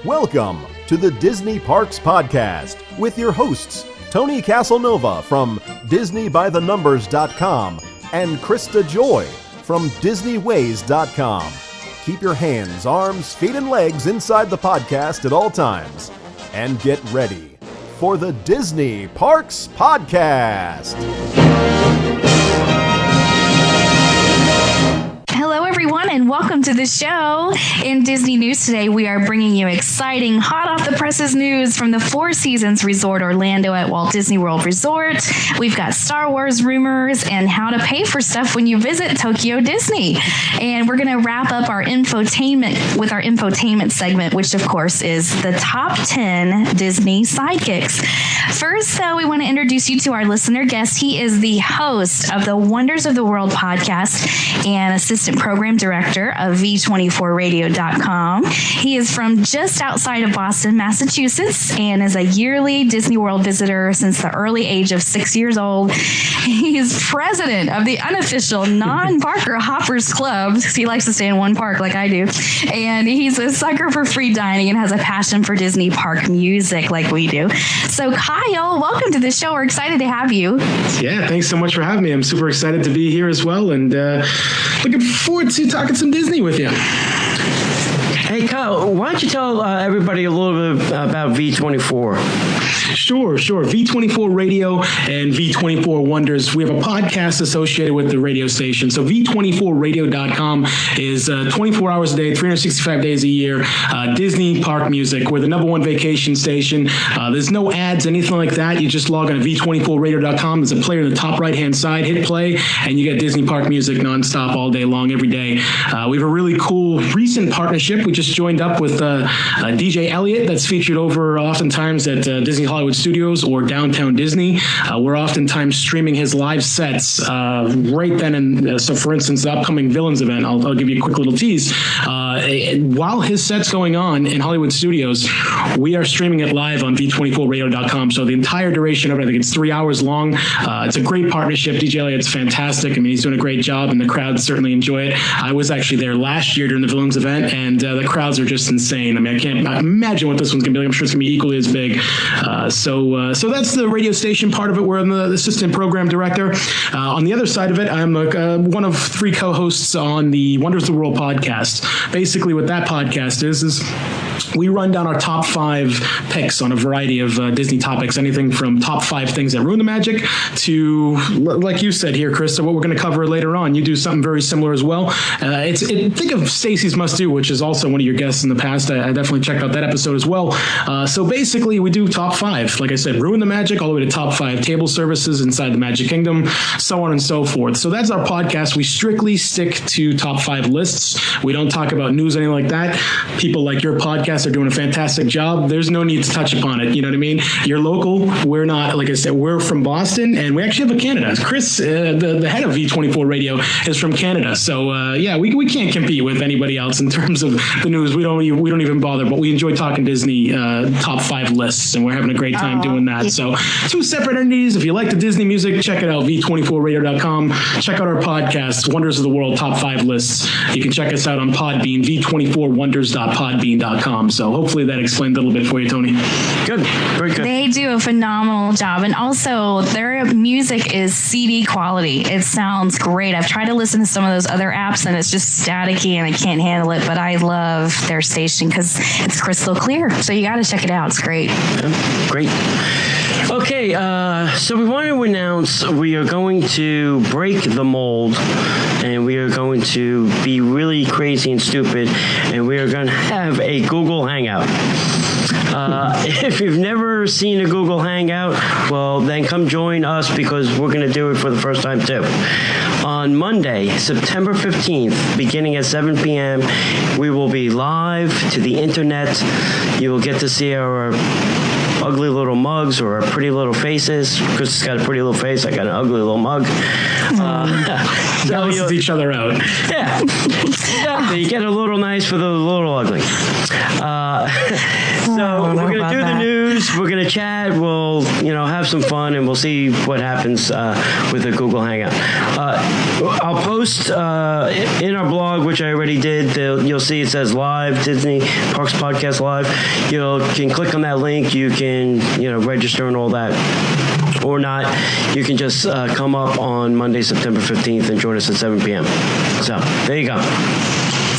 Welcome to the Disney Parks Podcast with your hosts, Tony Casanova from DisneyByTheNumbers.com and Krista Joy from DisneyWays.com. Keep your hands, arms, feet, and legs inside the podcast at all times. And get ready for the Disney Parks Podcast. Hello, everyone, and welcome to the show. In Disney News today, we are bringing you exciting, hot off the presses news from the Four Seasons Resort Orlando at Walt Disney World Resort. We've got Star Wars rumors and how to pay for stuff when you visit Tokyo Disney. And we're going to wrap up our infotainment with our infotainment segment, which, of course, is the top 10 Disney Sidekicks. First, though, we want to introduce you to our listener guest. He is the host of the Wonders of the World podcast and assistant program director of V24radio.com. He is from just outside of Boston, Massachusetts, and is a yearly Disney World visitor since the early age of 6 years old. He is president of the unofficial non-Parker Hoppers Club. He likes to stay in one park like I do. And he's a sucker for free dining and has a passion for Disney park music like we do. So Kyle, welcome to the show. We're excited to have you. Yeah, thanks so much for having me. I'm super excited to be here as well, and looking forward to talking some Disney with you. Hey, Kyle, why don't you tell everybody a little bit about V24? Sure. V24 Radio and V24 Wonders. We have a podcast associated with the radio station. So V24radio.com is 24 hours a day, 365 days a year, Disney park music. We're the #1 vacation station. There's no ads, anything like that. You just log on to V24radio.com. There's a player in the top right-hand side. Hit play, and you get Disney park music nonstop all day long, every day. We have a really cool recent partnership. We just joined up with DJ Elliott that's featured over oftentimes at Disney Hollywood Studios or Downtown Disney. We're oftentimes streaming his live sets right then. And so, for instance, the upcoming Villains event, I'll give you a quick little tease. While his set's going on in Hollywood Studios, we are streaming it live on V24radio.com. So the entire duration of it, I think it's 3 hours long. It's a great partnership. DJ Elliott's fantastic. I mean, he's doing a great job, and the crowds certainly enjoy it. I was actually there last year during the Villains event, and the crowds are just insane. I mean, I can't imagine what this one's going to be like. I'm sure it's going to be equally as big. So that's the radio station part of it. Where I'm the assistant program director. On the other side of it, I'm one of 3 co-hosts on the Wonders of the World podcast. Basically, what that podcast is we run down our top 5 picks on a variety of Disney topics, anything from top 5 things that ruin the magic to, like you said here, Krista, what we're going to cover later on. You do something very similar as well. Think of Stacy's Must Do, which is also one of your guests in the past. I definitely checked out that episode as well. So basically, we do top 5. Like I said, ruin the magic all the way to top 5 table services inside the Magic Kingdom, so on and so forth. So that's our podcast. We strictly stick to top 5 lists. We don't talk about news or anything like that. People like your podcast are doing a fantastic job. There's no need to touch upon it. You know what I mean? You're local. We're not, like I said, we're from Boston, and we actually have a Canada. Chris, the head of V24 Radio, is from Canada. So we can't compete with anybody else in terms of the news. We don't even bother, but we enjoy talking Disney top 5 lists, and we're having a great time doing that. So 2 separate entities. If you like the Disney music, check it out, V24radio.com. Check out our podcast, Wonders of the World top 5 lists. You can check us out on Podbean, V24wonders.podbean.com. So hopefully that explained a little bit for you, Tony. Good. Very good. They do a phenomenal job. And also, their music is CD quality. It sounds great. I've tried to listen to some of those other apps, and it's just staticky, and I can't handle it. But I love their station because it's crystal clear. So you got to check it out. It's great. Yeah, great. Okay, so we want to announce we are going to break the mold, and we are going to be really crazy and stupid, and we are going to have a Google Hangout. If you've never seen a Google Hangout, well, then come join us because we're going to do it for the first time too. On Monday, September 15th, beginning at 7 p.m., we will be live to the internet. You will get to see our ugly little mugs or our pretty little faces. Krista's got a pretty little face. I got an ugly little mug. Balances each other out. Yeah. Exactly. You get a little nice for the little ugly. So we're going to do the news. friends. We're gonna chat. We'll have some fun, and we'll see what happens with the Google Hangout. I'll post in our blog, which I already did. You'll see it says live Disney Parks Podcast Live. You can click on that link. You can register and all that. Or not, you can just come up on Monday, September 15th and join us at 7 p.m. So there you go.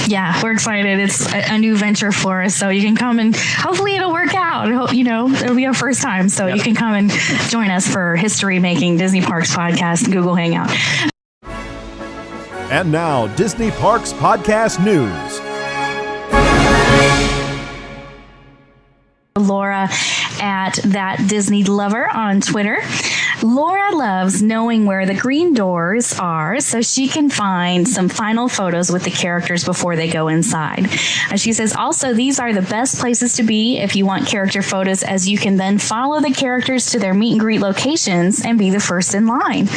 Yeah, we're excited. It's a new venture for us, so you can come and hopefully it'll work out. It'll be our first time, so you can come and join us for History Making Disney Parks Podcast Google Hangout. And now, Disney Parks Podcast News. Laura at That Disney Lover on Twitter. Laura loves knowing where the green doors are so she can find some final photos with the characters before they go inside. And she says, also, these are the best places to be if you want character photos, as you can then follow the characters to their meet and greet locations and be the first in line.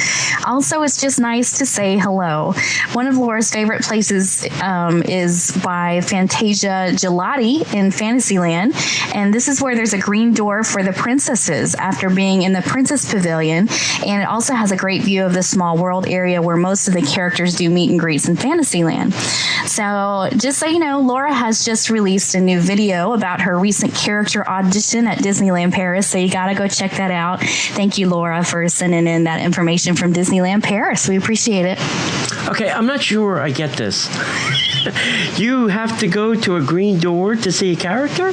Also, it's just nice to say hello. One of Laura's favorite places is by Fantasia Gelati in Fantasyland. And this is where there's a green door for the princesses after being in the Princess Pavilion. And it also has a great view of the small world area where most of the characters do meet and greets in Fantasyland. So just so you know, Laura has just released a new video about her recent character audition at Disneyland Paris. So you got to go check that out. Thank you, Laura, for sending in that information from Disneyland Paris. We appreciate it. Okay, I'm not sure I get this. You have to go to a green door to see a character?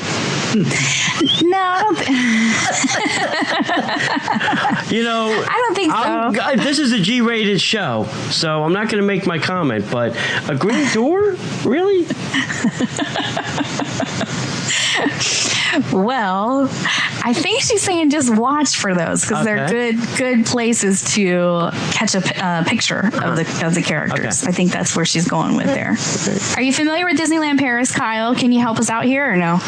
No, I don't I don't think so. This is a G-rated show, so I'm not going to make my comment, but a green door? Really? Well, I think she's saying just watch for those because they're good places to catch a picture of the characters. Okay. I think that's where she's going with there. Okay. Are you familiar with Disneyland Paris, Kyle? Can you help us out here or no?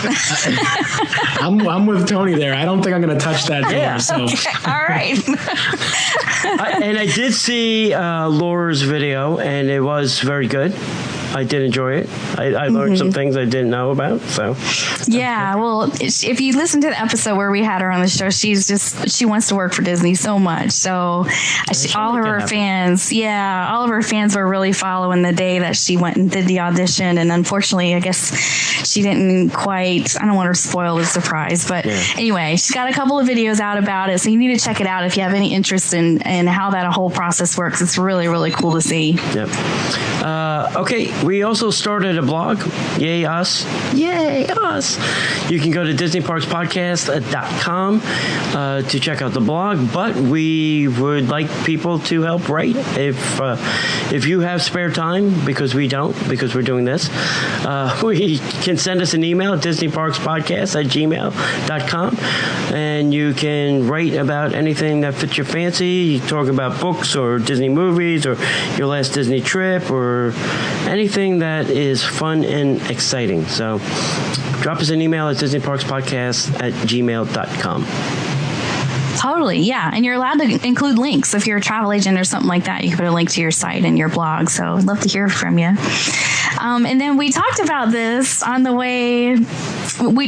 I'm with Tony there. I don't think I'm going to touch that door. Yeah. So. Okay. All right. And I did see Laura's video, and it was very good. I did enjoy it. I learned some things I didn't know about. So, yeah. Well, if you listen to the episode where we had her on the show, she wants to work for Disney so much. So, all of her fans were really following the day that she went and did the audition. And unfortunately, I guess she didn't quite. I don't want her to spoil the surprise, but anyway, she's got a couple of videos out about it. So you need to check it out if you have any interest in how that whole process works. It's really, really cool to see. Yep. Okay. We also started a blog. Yay, us. Yay, us. You can go to DisneyParksPodcast.com to check out the blog, but we would like people to help write. If you have spare time, because we don't, because we're doing this, we can send us an email at DisneyParksPodcast@gmail.com, and you can write about anything that fits your fancy. You talk about books or Disney movies or your last Disney trip or anything that is fun and exciting. So drop us an email at DisneyParksPodcast@gmail.com. Totally, yeah. And you're allowed to include links. If you're a travel agent or something like that, you can put a link to your site and your blog. So I'd love to hear from you. And then we talked about this on the way.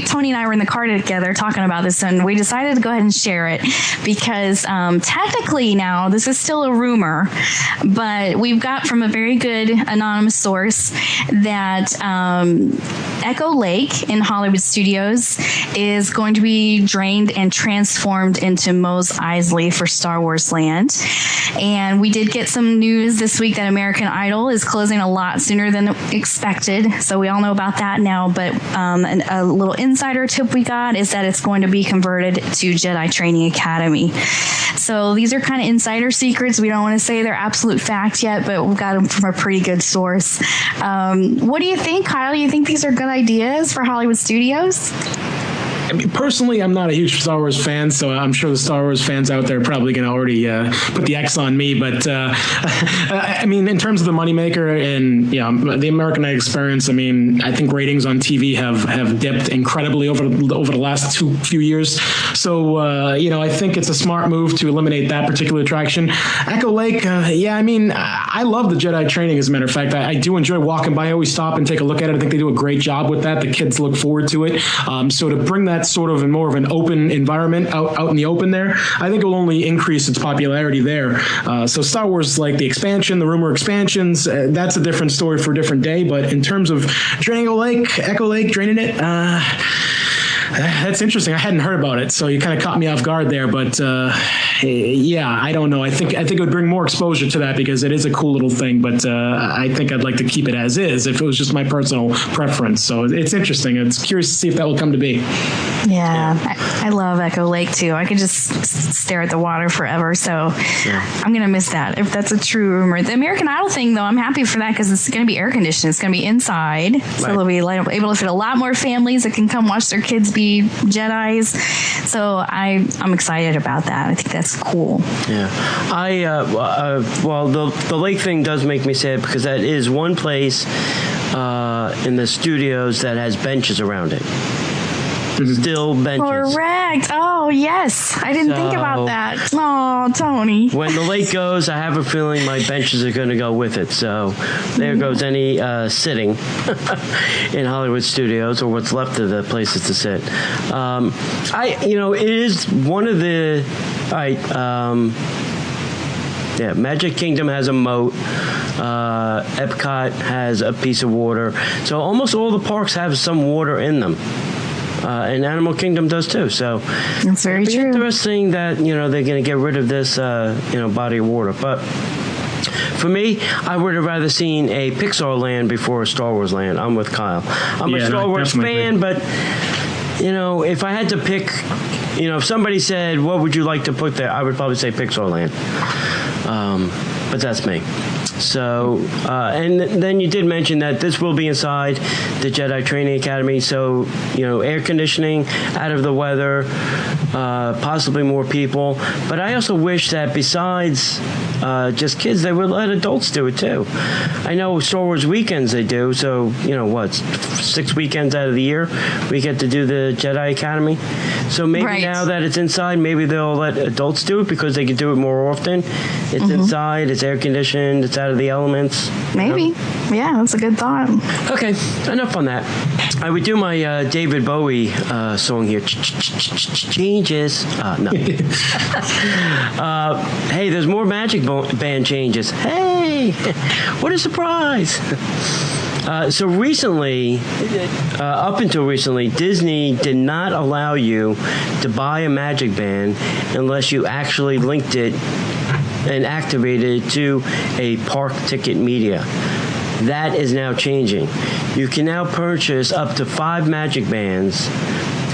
Tony and I were in the car together talking about this, and we decided to go ahead and share it because technically now this is still a rumor, but we've got from a very good anonymous source that Echo Lake in Hollywood Studios is going to be drained and transformed into Mos Eisley for Star Wars Land. And we did get some news this week that American Idol is closing a lot sooner than expected. So we all know about that now, but a little insider tip we got is that it's going to be converted to Jedi Training Academy. So these are kind of insider secrets. We don't want to say they're absolute facts yet, but we've got them from a pretty good source. What do you think, Kyle? Do you think these are good ideas for Hollywood Studios? I mean, personally, I'm not a huge Star Wars fan, so I'm sure the Star Wars fans out there are probably going to already put the X on me. But I mean, in terms of the moneymaker and the American Idol experience, I mean, I think ratings on TV have dipped incredibly over the last few years. So I think it's a smart move to eliminate that particular attraction. Echo Lake, I mean, I love the Jedi Training. As a matter of fact, I do enjoy walking by. I always stop and take a look at it. I think they do a great job with that. The kids look forward to it. So to bring that that's sort of in more of an open environment out in the open there, I think it will only increase its popularity there. So Star Wars, like the expansion, the rumor expansions, that's a different story for a different day. But in terms of draining Echo Lake, draining it, that's interesting. I hadn't heard about it, so you kind of caught me off guard there. But yeah, I don't know. I think it would bring more exposure to that because it is a cool little thing. But I think I'd like to keep it as is if it was just my personal preference. So it's interesting. It's curious to see if that will come to be. Yeah. I love Echo Lake too. I could just stare at the water forever. So I'm gonna miss that if that's a true rumor. The American Idol thing, though, I'm happy for that because it's gonna be air conditioned. It's gonna be inside, so they'll be able to fit a lot more families that can come watch their kids be Jedis. So I'm excited about that. I think that's cool. Yeah, well, the lake thing does make me sad because that is one place in the studios that has benches around it. Still benches. Correct. Oh, yes. I didn't think about that. Oh, Tony. When the lake goes, I have a feeling my benches are going to go with it. So there goes any sitting in Hollywood studios or what's left of the places to sit. It is one of the... Magic Kingdom has a moat. Epcot has a piece of water. So almost all the parks have some water in them. And Animal Kingdom does too. So that's very true. Interesting that they're going to get rid of this body of water. But for me, I would have rather seen a Pixar land before a Star Wars land. I'm with Kyle. I'm a Star Wars fan, but if I had to pick, if somebody said what would you like to put there, I would probably say Pixar land. But that's me. So, and then you did mention that this will be inside the Jedi Training Academy. So, air conditioning, out of the weather, possibly more people. But I also wish that besides just kids, they would let adults do it too. I know Star Wars weekends they do. So, 6 weekends out of the year, we get to do the Jedi Academy. So maybe now that it's inside, maybe they'll let adults do it because they can do it more often. It's inside, it's air conditioned, it's out of the elements. Maybe. Yeah, that's a good thought. Okay, enough on that. I would do my David Bowie song here. Changes. No. Hey, there's more Magic Band changes. Hey, what a surprise. So recently, up until recently, Disney did not allow you to buy a Magic Band unless you actually linked it and activated it to a park ticket media. That is now changing. You can now purchase up to 5 Magic Bands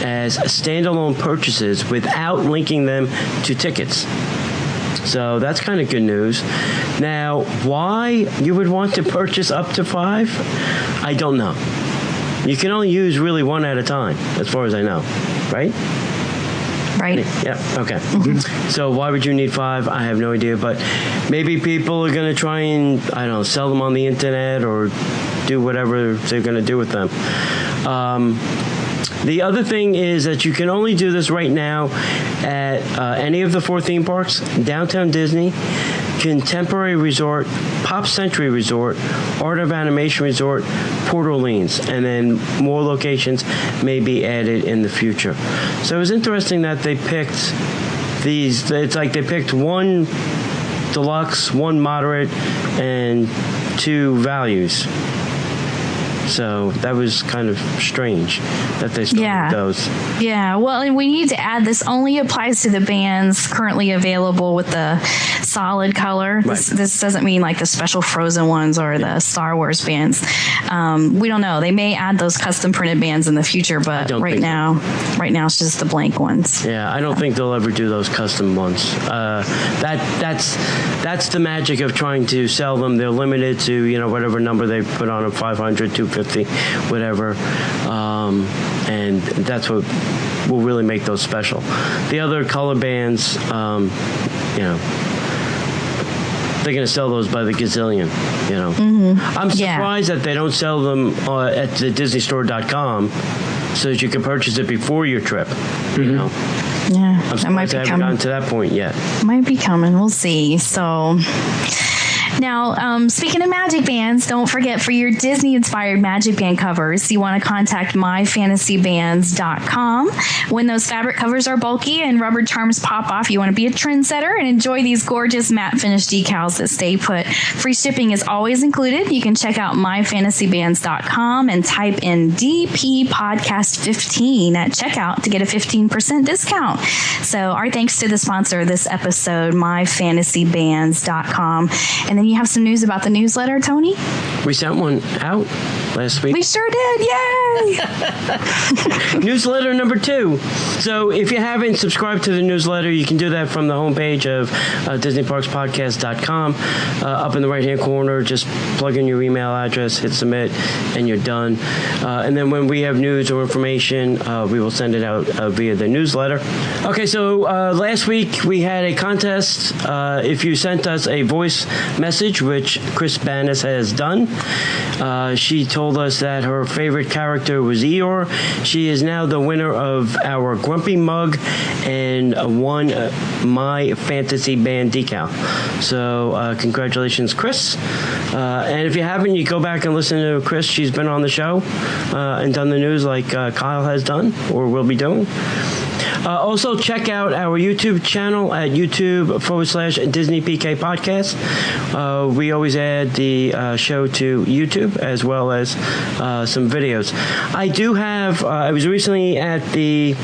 as standalone purchases without linking them to tickets. So that's kind of good news. Now, why you would want to purchase up to 5? I don't know. You can only use really 1 at a time, as far as I know, right? Right. Yeah, okay. So why would you need 5? I have no idea, but maybe people are going to try and, sell them on the internet or do whatever they're going to do with them. The other thing is that you can only do this right now at any of the 4 theme parks, Downtown Disney, Contemporary Resort, Pop Century Resort, Art of Animation Resort, Port Orleans, and then more locations may be added in the future. So it was interesting that they picked these. It's like they picked 1 deluxe, 1 moderate, and 2 values. So that was kind of strange that they started those. Yeah, well, and we need to add this only applies to the bands currently available with the solid color. Right. This doesn't mean like the special Frozen ones or the Star Wars bands. We don't know. They may add those custom printed bands in the future, but right now it's just the blank ones. Yeah, I don't think they'll ever do those custom ones. That's the magic of trying to sell them. They're limited to whatever number they put on them, 500, 250, whatever, and that's what will really make those special. The other color bands, they're going to sell those by the gazillion, I'm surprised that they don't sell them at the DisneyStore.com so that you can purchase it before your trip, Yeah, I'm surprised they haven't gotten to that point yet. Might be coming. We'll see. So Now, speaking of magic bands, don't forget for your Disney-inspired magic band covers, you want to contact myfantasybands.com. When those fabric covers are bulky and rubber charms pop off, you want to be a trendsetter and enjoy these gorgeous matte finish decals that stay put. Free shipping is always included. You can check out myfantasybands.com and type in DP Podcast 15 at checkout to get a 15% discount. So our thanks to the sponsor of this episode, myfantasybands.com. And then you have some news about the newsletter, Tony? We sent one out last week. We sure did. Yay! Newsletter number 2. So if you haven't subscribed to the newsletter, you can do that from the homepage of DisneyParksPodcast.com. Up in the right-hand corner, just plug in your email address, hit submit, and you're done. And then when we have news or information, we will send it out via the newsletter. Okay, so last week we had a contest. If you sent us a voice message, which Chris Banis has done, she told us that her favorite character was Eeyore. She is now the winner of our Grumpy mug and won my Fantasy Band decal. So congratulations, Chris. And if you haven't, you go back and listen to Chris. She's been on the show and done the news like Kyle has done or will be doing. Also, check out our YouTube channel at YouTube/DisneyPK Podcast. We always add the show to YouTube as well as some videos. I do have, I was recently at the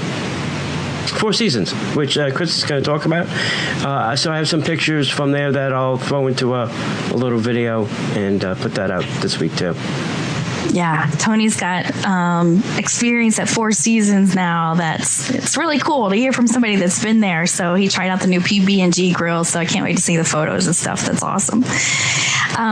Four Seasons, which Chris is going to talk about. So I have some pictures from there that I'll throw into a little video and put that out this week too. Yeah, Tony's got experience at Four Seasons now. It's really cool to hear from somebody that's been there. So he tried out the new PB&G grill, so I can't wait to see the photos and stuff. That's awesome.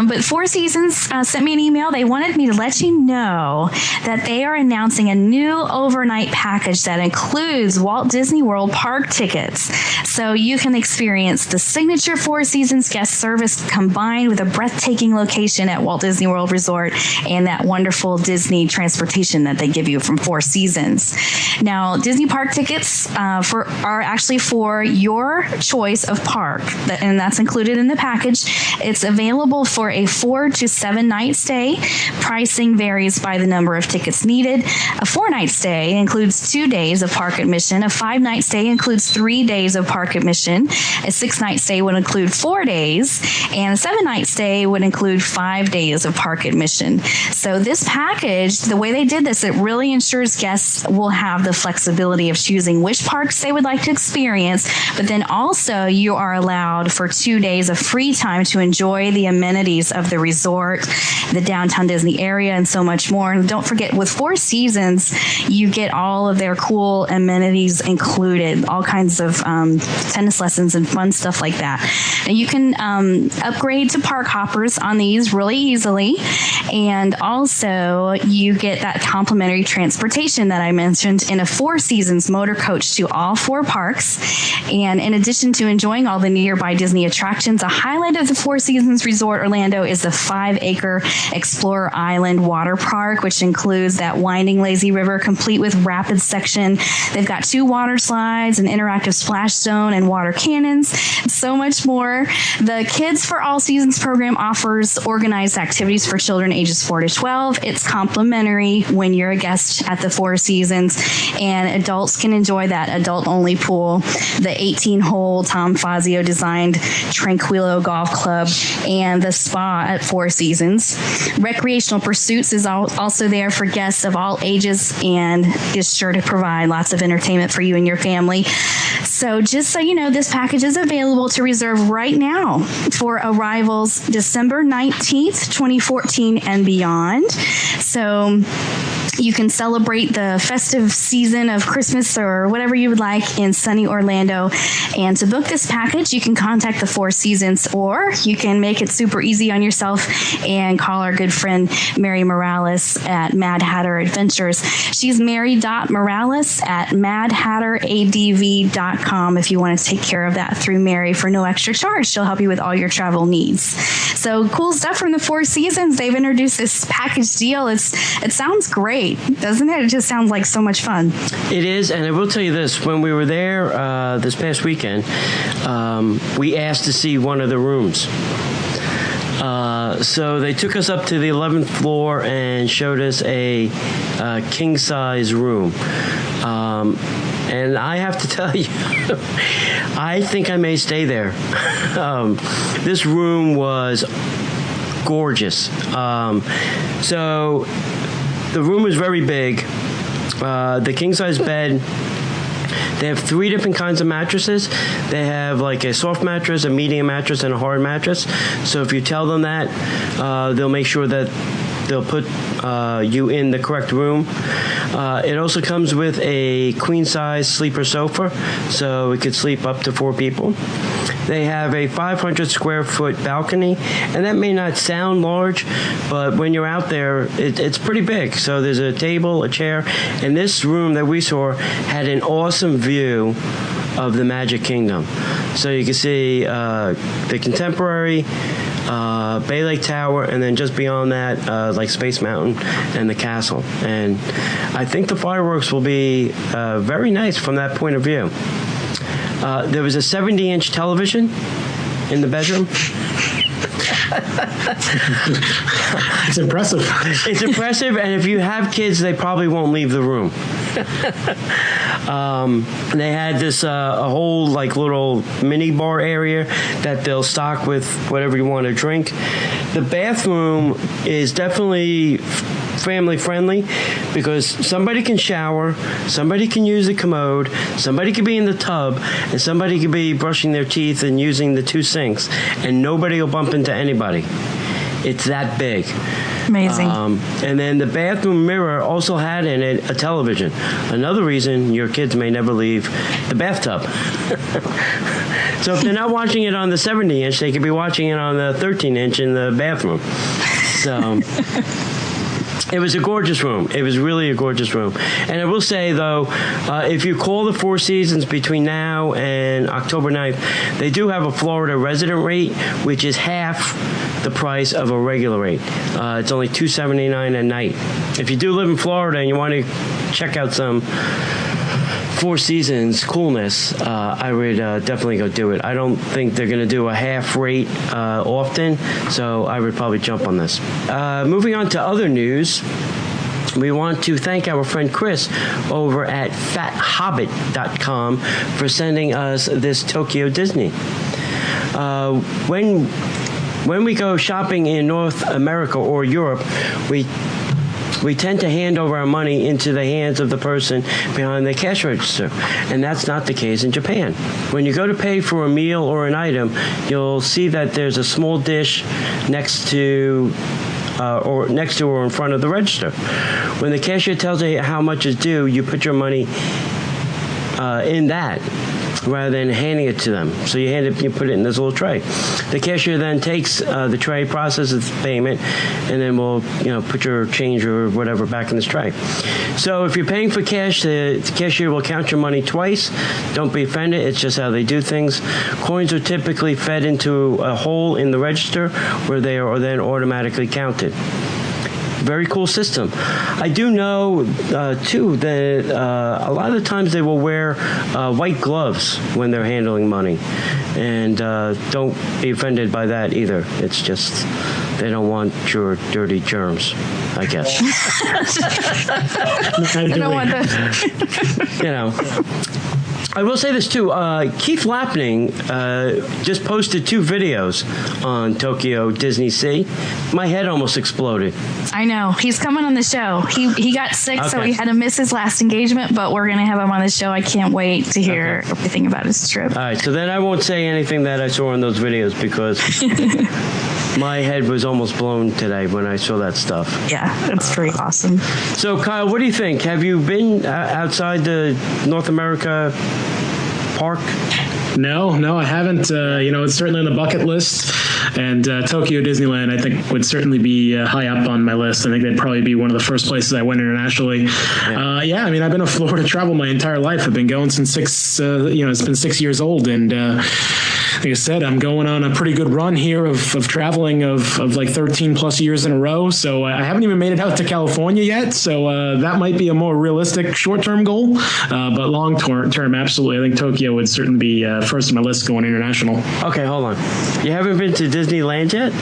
But Four Seasons sent me an email. They wanted me to let you know that they are announcing a new overnight package that includes Walt Disney World park tickets. So you can experience the signature Four Seasons guest service combined with a breathtaking location at Walt Disney World Resort and that wonderful Disney transportation that they give you from Four Seasons. Now, Disney park tickets are actually for your choice of park, and that's included in the package. It's available for a 4 to 7 night stay. Pricing varies by the number of tickets needed. A 4-night stay includes 2 days of park admission. A 5-night stay includes 3 days of park admission. A 6-night stay would include 4 days, and a 7-night stay would include 5 days of park admission. So this package, the way they did this, it really ensures guests will have the flexibility of choosing which parks they would like to experience, but then also you are allowed for 2 days of free time to enjoy the amenities of the resort, the downtown Disney area, and so much more. And don't forget, with Four Seasons, you get all of their cool amenities included, all kinds of tennis lessons and fun stuff like that. And you can upgrade to park hoppers on these really easily. And also, you get that complimentary transportation that I mentioned in a Four Seasons motor coach to all 4 parks. And in addition to enjoying all the nearby Disney attractions, a highlight of the Four Seasons Resort Orlando is the 5-acre Explorer Island water park, which includes that winding lazy river complete with rapid section. They've got 2 water slides, an interactive splash zone, and water cannons, so much more. The Kids for All Seasons program offers organized activities for children ages 4 to 12. It's complimentary when you're a guest at the Four Seasons, and adults can enjoy that adult-only pool, the 18-hole Tom Fazio designed Tranquilo Golf Club, and the spa at Four Seasons. Recreational Pursuits is also there for guests of all ages and is sure to provide lots of entertainment for you and your family. So just so you know, this package is available to reserve right now for arrivals December 19th, 2014 and beyond. So you can celebrate the festive season of Christmas or whatever you would like in sunny Orlando. And to book this package, you can contact the Four Seasons, or you can make it super easy on yourself and call our good friend Mary Morales at Mad Hatter Adventures. She's mary.morales@madhatteradv.com if you want to take care of that through Mary for no extra charge. She'll help you with all your travel needs. So cool stuff from the Four Seasons. They've introduced this package deal. It sounds great, doesn't it? It just sounds like so much fun. It is, and I will tell you this. When we were there this past weekend, we asked to see one of the rooms. So they took us up to the 11th floor and showed us a king-size room. And I have to tell you, I think I may stay there. This room was gorgeous. So the room was very big. The king-size bed, they have 3 different kinds of mattresses. They have like a soft mattress, a medium mattress, and a hard mattress. So if you tell them that, they'll make sure that they'll put you in the correct room. It also comes with a queen-size sleeper sofa, so it could sleep up to 4 people. They have a 500 square foot balcony, and that may not sound large, but when you're out there, it's pretty big. So there's a table, a chair, and this room that we saw had an awesome view of the Magic Kingdom. So you can see the Contemporary, Bay Lake Tower, and then just beyond that, like Space Mountain and the castle. And I think the fireworks will be very nice from that point of view. There was a 70-inch television in the bedroom. It's impressive. It's impressive, and if you have kids, they probably won't leave the room. They had this a whole like little mini bar area that they'll stock with whatever you want to drink. The bathroom is definitely family friendly because somebody can shower, somebody can use the commode, somebody could be in the tub, and somebody could be brushing their teeth and using the 2 sinks, and nobody will bump into anybody. It's that big. Amazing. And then the bathroom mirror also had in it a television. Another reason your kids may never leave the bathtub. So if they're not watching it on the 70-inch, they could be watching it on the 13-inch in the bathroom. So it was a gorgeous room. It was really a gorgeous room. And I will say, though, if you call the 4 Seasons between now and October 9th, they do have a Florida resident rate, which is half the price of a regular rate. It's only $279 a night. If you do live in Florida and you want to check out some 4 Seasons coolness, I would definitely go do it. I don't think they're going to do a half rate often, so I would probably jump on this. Moving on to other news, we want to thank our friend Chris over at fathobbit.com for sending us this Tokyo Disney. When we go shopping in North America or Europe, we tend to hand over our money into the hands of the person behind the cash register, and that's not the case in Japan. When you go to pay for a meal or an item, you'll see that there's a small dish next to or in front of the register. When the cashier tells you how much is due, you put your money in that, rather than handing it to them. So you put it in this little tray. The cashier then takes the tray, processes the payment, and then will put your change or whatever back in this tray. So if you're paying for cash, the cashier will count your money twice. Don't be offended. It's just how they do things. Coins are typically fed into a hole in the register where they are then automatically counted. Very cool system. I do know, too, that a lot of the times they will wear white gloves when they're handling money. And don't be offended by that either. It's just they don't want your dirty germs, I guess. I don't want that. I will say this too. Keith Lapning just posted 2 videos on Tokyo Disney Sea. My head almost exploded. I know. He's coming on the show. He got sick, okay. So he had to miss his last engagement, but we're going to have him on the show. I can't wait to hear everything about his trip. All right, so then I won't say anything that I saw in those videos because my head was almost blown today when I saw that stuff. Yeah, it's pretty awesome. So, Kyle, what do you think? Have you been outside the North America park? No, I haven't. It's certainly on the bucket list, and Tokyo Disneyland, I think, would certainly be high up on my list. I think that'd probably be one of the first places I went internationally. Yeah. I've been a Florida travel my entire life. I've been going since it's been 6 years old, and like I said, I'm going on a pretty good run here of traveling of like 13 plus years in a row. So I haven't even made it out to California yet. So that might be a more realistic short-term goal. But long-term, absolutely. I think Tokyo would certainly be first on my list going international. Okay, hold on. You haven't been to Disneyland yet?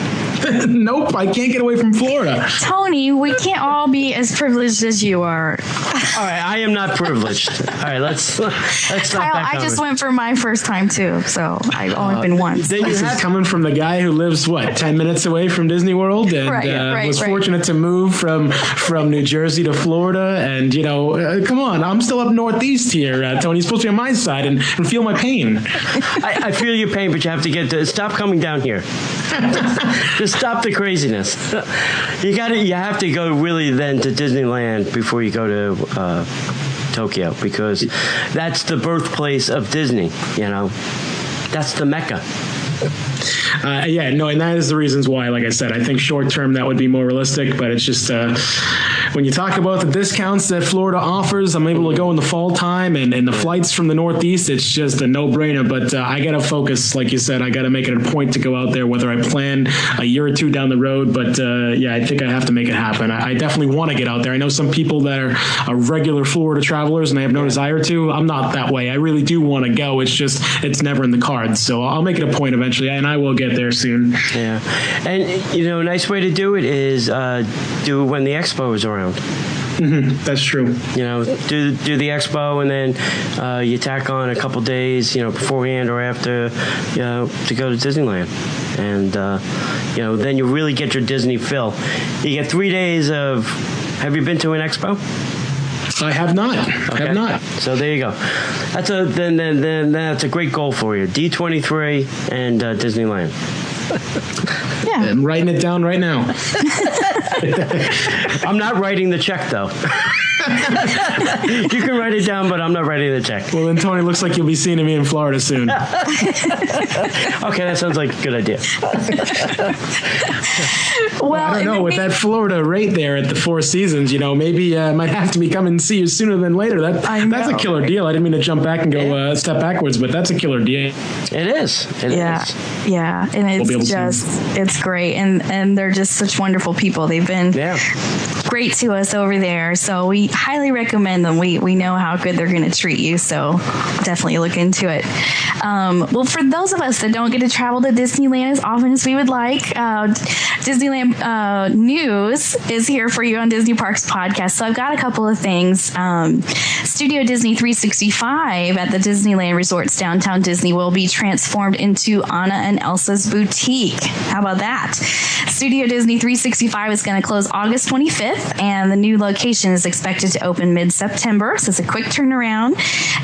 Nope, I can't get away from Florida. Tony, we can't all be as privileged as you are. All right, I am not privileged. All right, let's stop that. I just went for my first time too, so I've only been once. This is coming from the guy who lives 10 minutes away from Disney World, and was fortunate to move from New Jersey to Florida. And come on, I'm still up northeast here, Tony. You're supposed to be on my side and feel my pain. I feel your pain, but you have to stop coming down here. Just stop the craziness. You have to go really then to Disneyland before you go to Tokyo, because that's the birthplace of Disney. That's the Mecca. And that is the reasons why, like I said, I think short term that would be more realistic, but it's just when you talk about the discounts that Florida offers, I'm able to go in the fall time, and the flights from the Northeast, it's just a no-brainer. But I got to focus, like you said, I got to make it a point to go out there, whether I plan a year or two down the road. But I think I have to make it happen. I definitely want to get out there. I know some people that are regular Florida travelers and they have no desire to. I'm not that way. I really do want to go. It's never in the cards. So I'll make it a point eventually, and I will get there soon. Yeah. And, a nice way to do it is do it when the expo is around. Mm-hmm. That's true. Do the expo, and then you tack on a couple days, beforehand or after, to go to Disneyland. And, then you really get your Disney fill. You get 3 days of, have you been to an expo? I have not. Okay. Have not. So there you go. Then that's a great goal for you. D23 and Disneyland. Yeah. I'm writing it down right now. I'm not writing the check, though. You can write it down, but I'm not writing the check. Well, then, Tony, looks like you'll be seeing me in Florida soon. Okay, that sounds like a good idea. Well, I don't know. With that Florida rate there at the Four Seasons, maybe I might have to be coming to see you sooner than later. That's a killer deal. I didn't mean to jump back and go step backwards, but that's a killer deal. It is. It is. Yeah, and it's great, and they're just such wonderful people. They've been great to us over there, so we highly recommend them. We know how good they're going to treat you, so definitely look into it. Well, for those of us that don't get to travel to Disneyland as often as we would like, Disneyland news is here for you on Disney Parks Podcast. So I've got a couple of things. Studio Disney 365 at the Disneyland Resorts downtown Disney will be transformed into Anna and Elsa's boutique. How about that? Studio Disney 365 is going to close August 25th, and the new location is expected to open mid-September, so it's a quick turnaround.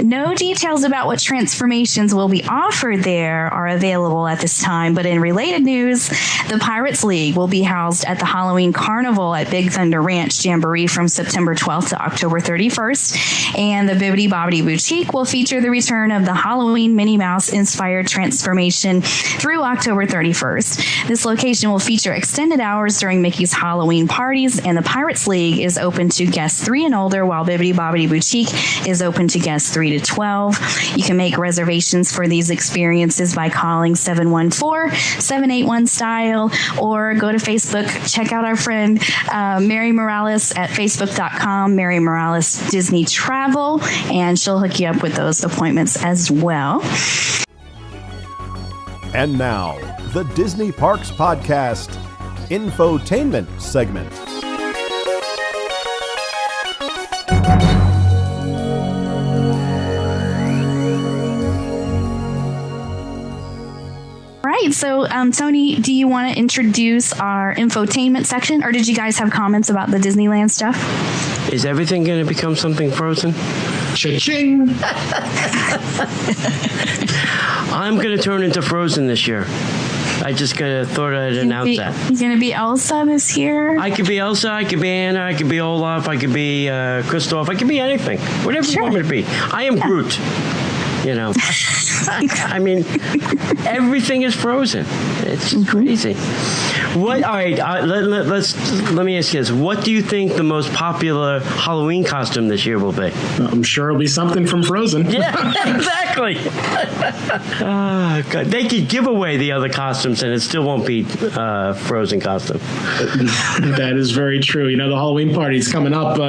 No details about what transformations will be offered there are available at this time, but in related news, the Pirates League will be housed at the Halloween Carnival at Big Thunder Ranch Jamboree from September 12th to October 31st, and the Bibbidi Bobbidi Boutique will feature the return of the Halloween Minnie Mouse inspired transformation through October 31st. This location will feature extended hours during Mickey's Halloween parties, and the Pirates League is open to guests 3 and older, while Bibbidi Bobbidi Boutique is open to guests 3 to 12. You can make reservations for these experiences by calling 714-781-STYLE or go to Facebook. Check out our friend Mary Morales at facebook.com, Mary Morales Disney Travel, and she'll hook you up with those appointments as well. And now, the Disney Parks Podcast Infotainment segment. Right. So, Tony, do you want to introduce our infotainment section, or did you guys have comments about the Disneyland stuff? Is everything going to become something frozen? Cha-ching! I'm going to turn into Frozen this year. I just thought I'd announce that. You're going to be Elsa this year? I could be Elsa, I could be Anna, I could be Olaf, I could be Kristoff, I could be anything. Whatever you want me to be. I am Groot. You know, I mean, everything is frozen. It's crazy. What? All right. Let me ask you this. What do you think the most popular Halloween costume this year will be? I'm sure it'll be something from Frozen. Yeah, exactly. God. They could give away the other costumes and it still won't be Frozen costume. That is very true. You know, the Halloween party's coming up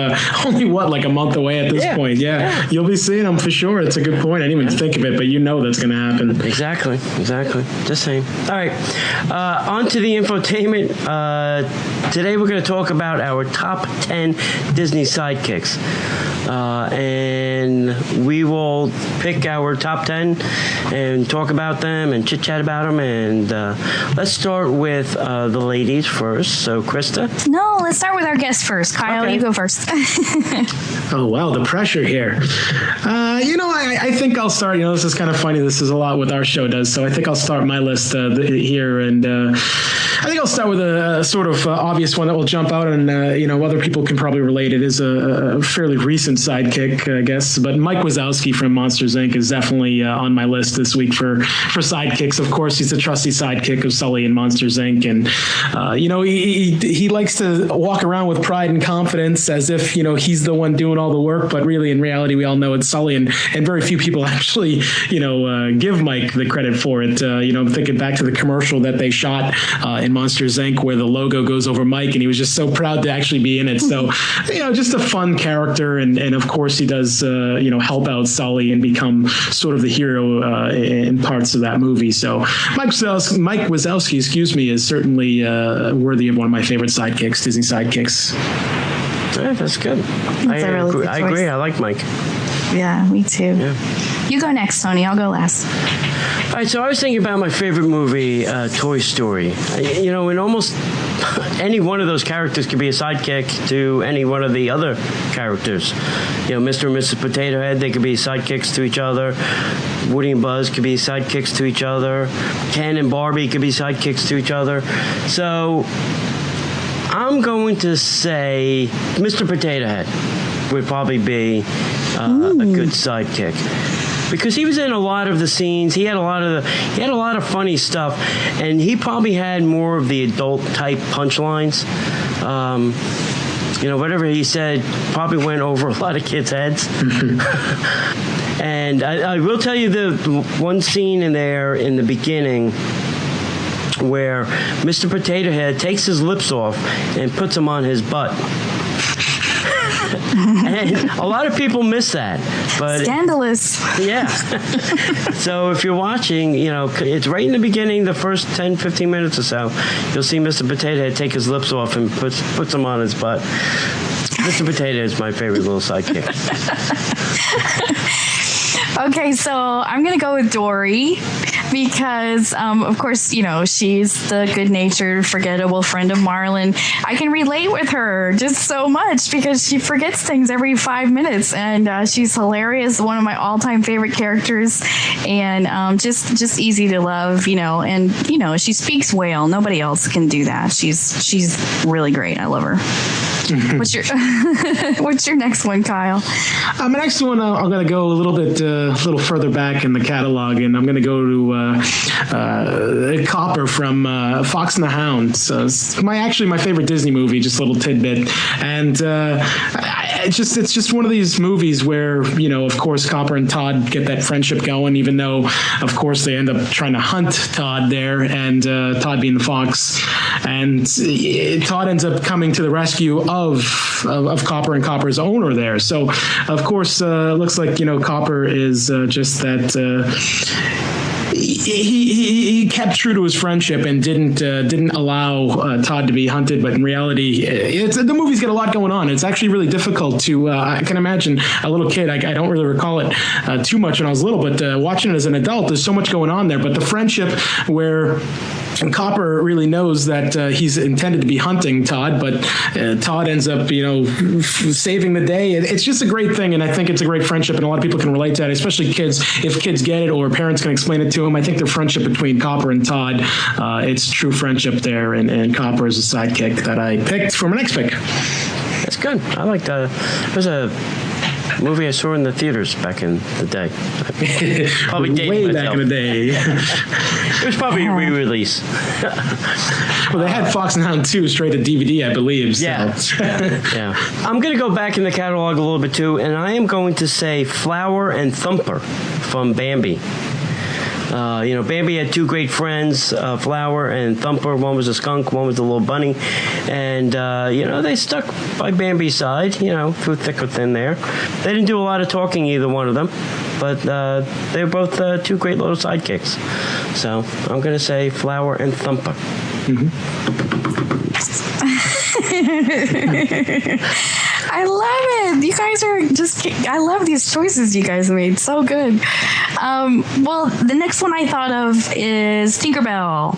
only, like a month away at this point. Yeah. You'll be seeing them for sure. It's a good point. I didn't even think of it, but you know that's going to happen. Exactly. Just saying. All right. On to the infotainment. Today we're going to talk about our top 10 Disney sidekicks. And we will pick our top 10 and talk about them and chit-chat about them. And let's start with the ladies first. So, Krista? No, let's start with our guest first. Kyle, okay. You go first. Oh, wow, the pressure here. I think I'll start. This is kind of funny. This is a lot what our show does. So I think I'll start my list here. And I think I'll start with a sort of obvious one that will jump out, and other people can probably relate. It is a fairly recent sidekick, I guess. But Mike Wazowski from Monsters, Inc. is definitely on my list this week for sidekicks. Of course, he's the trusty sidekick of Sully in Monsters, Inc. And he likes to walk around with pride and confidence as if he's the one doing all the work. But really, in reality, we all know it's Sully, and very few people actually give Mike the credit for it. I'm thinking back to the commercial that they shot in Monsters, Inc., where the logo goes over Mike, and he was just so proud to actually be in it. So, just a fun character, and of course he does, help out Sully and become sort of the hero in parts of that movie. So Mike Wazowski, is certainly worthy of one of my favorite sidekicks, Disney sidekicks. Yeah, that's good. I agree. I like Mike. Yeah, me too. Yeah. You go next, Tony. I'll go last. All right, so I was thinking about my favorite movie, Toy Story. In almost any one of those characters could be a sidekick to any one of the other characters. Mr. and Mrs. Potato Head, they could be sidekicks to each other. Woody and Buzz could be sidekicks to each other. Ken and Barbie could be sidekicks to each other. So I'm going to say Mr. Potato Head would probably be a good sidekick, because he was in a lot of the scenes. He had a lot of funny stuff, and he probably had more of the adult type punchlines. Whatever he said probably went over a lot of kids' heads. And I will tell you the one scene in there in the beginning where Mr. Potato Head takes his lips off and puts them on his butt. And a lot of people miss that. But scandalous. Yeah. So if you're watching, it's right in the beginning, the first 10, 15 minutes or so, you'll see Mr. Potato Head take his lips off and puts them on his butt. Mr. Potato is my favorite little sidekick. Okay, so I'm going to go with Dory because, of course, she's the good-natured, forgettable friend of Marlin. I can relate with her just so much because she forgets things every 5 minutes, and she's hilarious, one of my all-time favorite characters, and just easy to love, and, she speaks whale. Nobody else can do that. She's really great. I love her. What's your next one, Kyle? My next one, I'm going to go a little further back in the catalog, and I'm going to go to Copper from Fox and the Hound. So it's my favorite Disney movie. Just a little tidbit, and it's just one of these movies where of course Copper and Todd get that friendship going, even though of course they end up trying to hunt Todd there, and Todd being the fox, and Todd ends up coming to the rescue of Copper and Copper's owner there. So of course it looks like Copper is just that he kept true to his friendship and didn't allow Todd to be hunted. But in reality, the movie's got a lot going on. It's actually really difficult to. I can imagine a little kid. I don't really recall it too much when I was little, but watching it as an adult, there's so much going on there. But the friendship where. And Copper really knows that he's intended to be hunting Todd, but Todd ends up, saving the day. It's just a great thing, and I think it's a great friendship, and a lot of people can relate to that, especially kids. If kids get it or parents can explain it to them, I think the friendship between Copper and Todd, it's true friendship there, and Copper is a sidekick that I picked for my next pick. That's good. I like that. There's a movie I saw in the theaters back in the day. Probably way back in the day. It was probably a re-release. Well, they had Fox and Hound 2 straight to DVD, I believe. So. Yeah. I'm going to go back in the catalog a little bit too, and I am going to say Flower and Thumper from Bambi. Bambi had two great friends, Flower and Thumper. One was a skunk, one was a little bunny. And, they stuck by Bambi's side, through thick or thin there. They didn't do a lot of talking, either one of them. But they were both two great little sidekicks. So I'm going to say Flower and Thumper. I love it. You guys are I love these choices you guys made. So good. Well, the next one I thought of is Tinkerbell.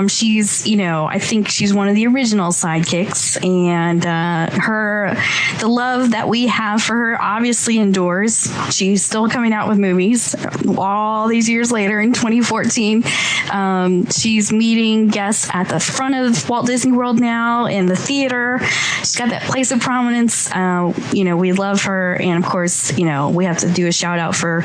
She's, I think she's one of the original sidekicks, and the love that we have for her obviously endures. She's still coming out with movies all these years later in 2014. She's meeting guests at the front of Walt Disney World now in the theater. She's got that place of prominence. We love her. And of course, we have to do a shout out for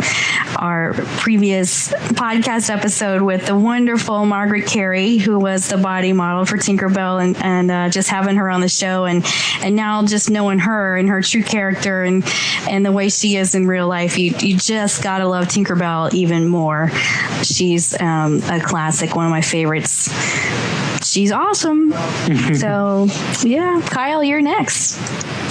our previous podcast episode with the wonderful Margaret Carey, who was the body model for Tinkerbell, and just having her on the show, and now just knowing her and her true character and the way she is in real life, you just gotta love Tinkerbell even more. She's a classic, one of my favorites. She's awesome. So yeah, Kyle, you're next.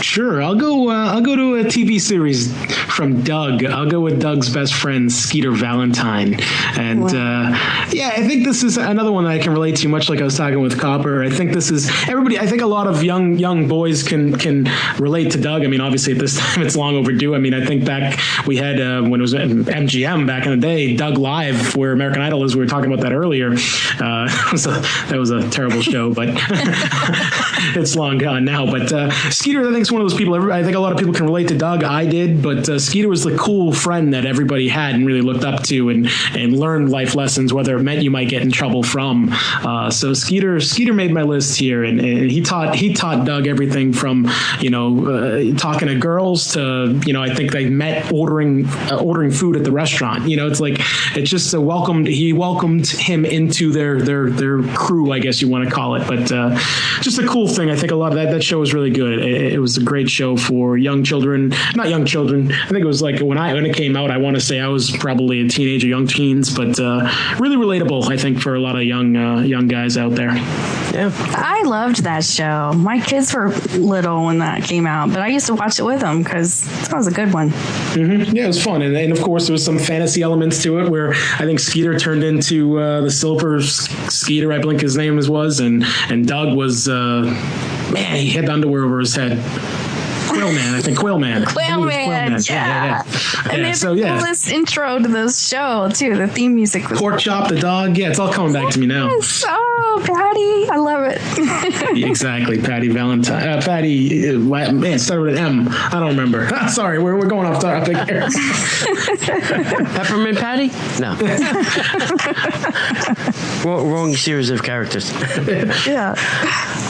Sure, I'll go to a TV series from Doug. I'll go with Doug's best friend, Skeeter Valentine. And I think this is another one that I can relate to, much like I was talking with Copper. I think this is everybody. I think a lot of young boys can relate to Doug. I mean, obviously at this time it's long overdue. I mean, I think back we had when it was MGM back in the day, Doug Live, where American Idol is. We were talking about that earlier. That was a terrible show, but it's long gone now. But Skeeter, I think, is one of those people. I think a lot of people can relate to Doug. I did, but Skeeter was the cool friend that everybody had and really looked up to, and learned life lessons, whether it meant you might get in trouble from. So Skeeter made my list here, and he taught Doug everything from talking to girls to I think they met ordering food at the restaurant. It's just he welcomed him into their crew, I guess you want to call it. But just a cool thing. I think a lot of that show was really good. It was a great show for young children, not young children. I think it was like when it came out, I want to say I was probably a teenager, young teens, but really relatable, I think, for a lot of young guys out there. Yeah, I loved that show. My kids were little when that came out, but I used to watch it with them because that was a good one. Mm-hmm. Yeah, it was fun, and of course there was some fantasy elements to it, where I think Skeeter turned into the Silver Skeeter, I think his name was, and Doug was he had underwear over his head. Quailman, I think Quailman. Quailman, yeah. And they had the coolest intro to this show, too. The theme music was Pork Chop, the dog. Yeah, it's all coming back to me now. Oh, Patty. I love it. Exactly, Patty Valentine. Patty, man, started with an M. I don't remember. Sorry, we're going off topic here. Peppermint Patty? No. Wrong series of characters. Yeah.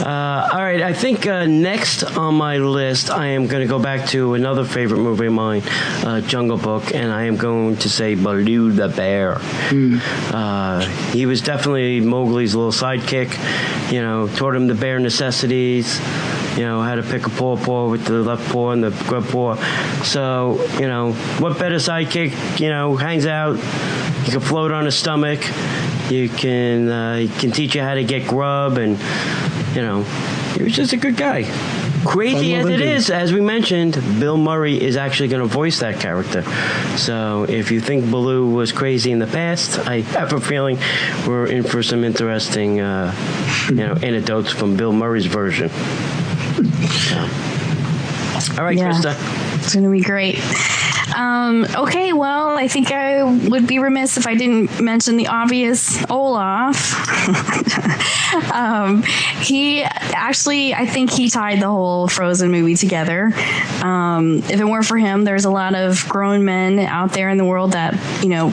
All right, I think next on my list, I am going to go back to another favorite movie of mine, Jungle Book, and I am going to say Baloo the Bear. He was definitely Mowgli's little sidekick, taught him the bare necessities, how to pick a paw with the left paw and the grub paw. So, what better sidekick, hangs out, you can float on his stomach, he can teach you how to get grub, and, he was just a good guy. Crazy as it is, as we mentioned, Bill Murray is actually going to voice that character. So if you think Baloo was crazy in the past, I have a feeling we're in for some interesting, anecdotes from Bill Murray's version. So. All right, Krista. It's going to be great. Okay, well, I think I would be remiss if I didn't mention the obvious, Olaf. He actually, I think he tied the whole Frozen movie together. If it weren't for him, there's a lot of grown men out there in the world that,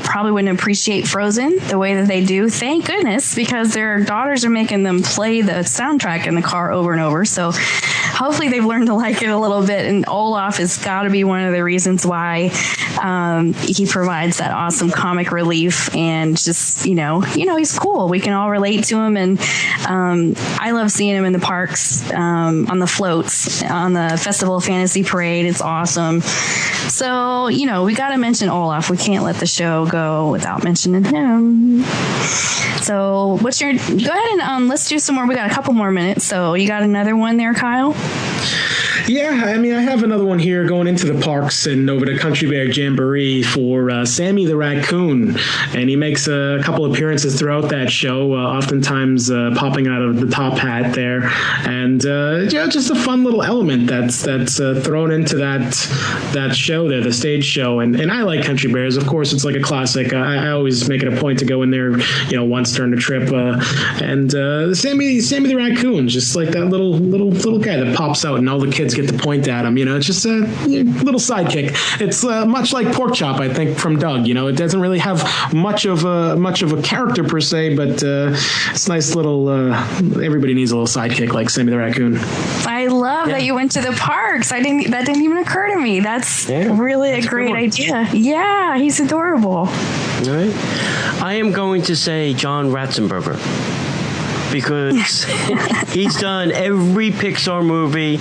probably wouldn't appreciate Frozen the way that they do. Thank goodness, because their daughters are making them play the soundtrack in the car over and over. So hopefully they've learned to like it a little bit. And Olaf has got to be one of the reasons why he provides that awesome comic relief, and just, he's cool. We can all relate to him. And I love seeing him in the parks, on the floats, on the Festival of Fantasy Parade. It's awesome. So, we got to mention Olaf. We can't let the show go without mentioning him. So go ahead and let's do some more. We got a couple more minutes. So you got another one there, Kyle? Yeah, I mean, I have another one here going into the parks and over to Country Bear Jamboree for Sammy the Raccoon. And he makes a couple appearances throughout that show, oftentimes popping out of the top hat there. And, just a fun little element that's thrown into that show there, the stage show. And I like Country Bears. Of course, it's like a classic. I always make it a point to go in there, once during the trip. And Sammy the Raccoon, just like that little guy that pops out and all the kids get to point at him. It's just a little sidekick. It's much like Pork Chop, I think, from Doug. It doesn't really have much of a character per se, but it's nice little. Everybody needs a little sidekick like Sammy the Raccoon. I love that you went to the parks. That didn't even occur to me. That's really a great idea. Yeah, he's adorable. All right. I am going to say John Ratzenberger, because he's done every Pixar movie.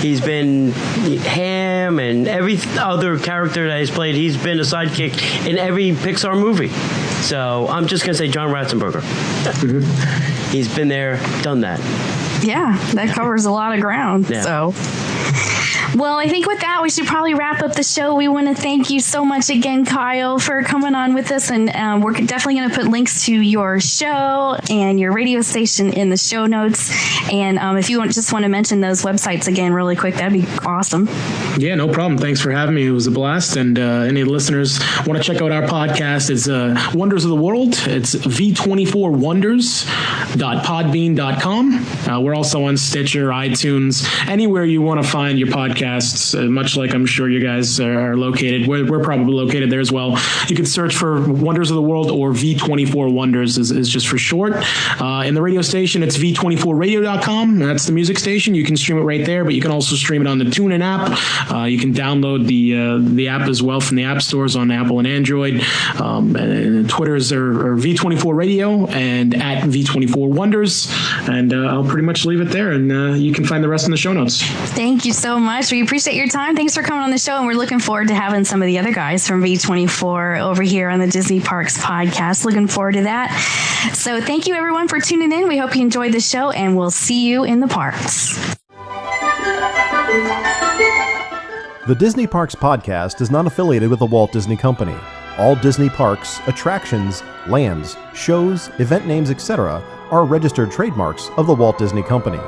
He's been Ham and every other character that he's played. He's been a sidekick in every Pixar movie. So I'm just going to say John Ratzenberger. He's been there, done that. Yeah, that covers a lot of ground. Yeah. So. Well, I think with that, we should probably wrap up the show. We want to thank you so much again, Kyle, for coming on with us. And we're definitely going to put links to your show and your radio station in the show notes. And if you just want to mention those websites again really quick, that'd be awesome. Yeah, no problem. Thanks for having me. It was a blast. And any listeners want to check out our podcast, it's Wonders of the World. It's v24wonders.podbean.com. We're also on Stitcher, iTunes, anywhere you want to find your podcasts, much like I'm sure you guys are located. We're probably located there as well. You can search for Wonders of the World, or V24 Wonders is just for short. In the radio station, it's v24radio.com. That's the music station. You can stream it right there, but you can also stream it on the TuneIn app. You can download the app as well from the app stores on Apple and Android. And Twitters are V24 Radio and at V24 Wonders. And I'll pretty much leave it there, and you can find the rest in the show notes. Thank you so much. We appreciate your time. Thanks for coming on the show, and we're looking forward to having some of the other guys from V24 over here on the Disney Parks podcast. Looking forward to that. So thank you, everyone, for tuning in. We hope you enjoyed the show, and we'll see you in the parks. The Disney Parks podcast is not affiliated with the Walt Disney Company. All Disney Parks, attractions, lands, shows, event names, etc. are registered trademarks of the Walt Disney Company.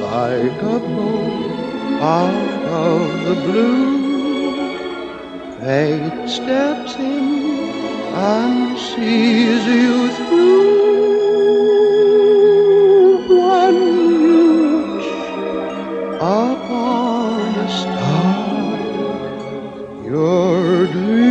Like a bolt out of the blue, fate steps in and sees you through. One wish upon a star, your dream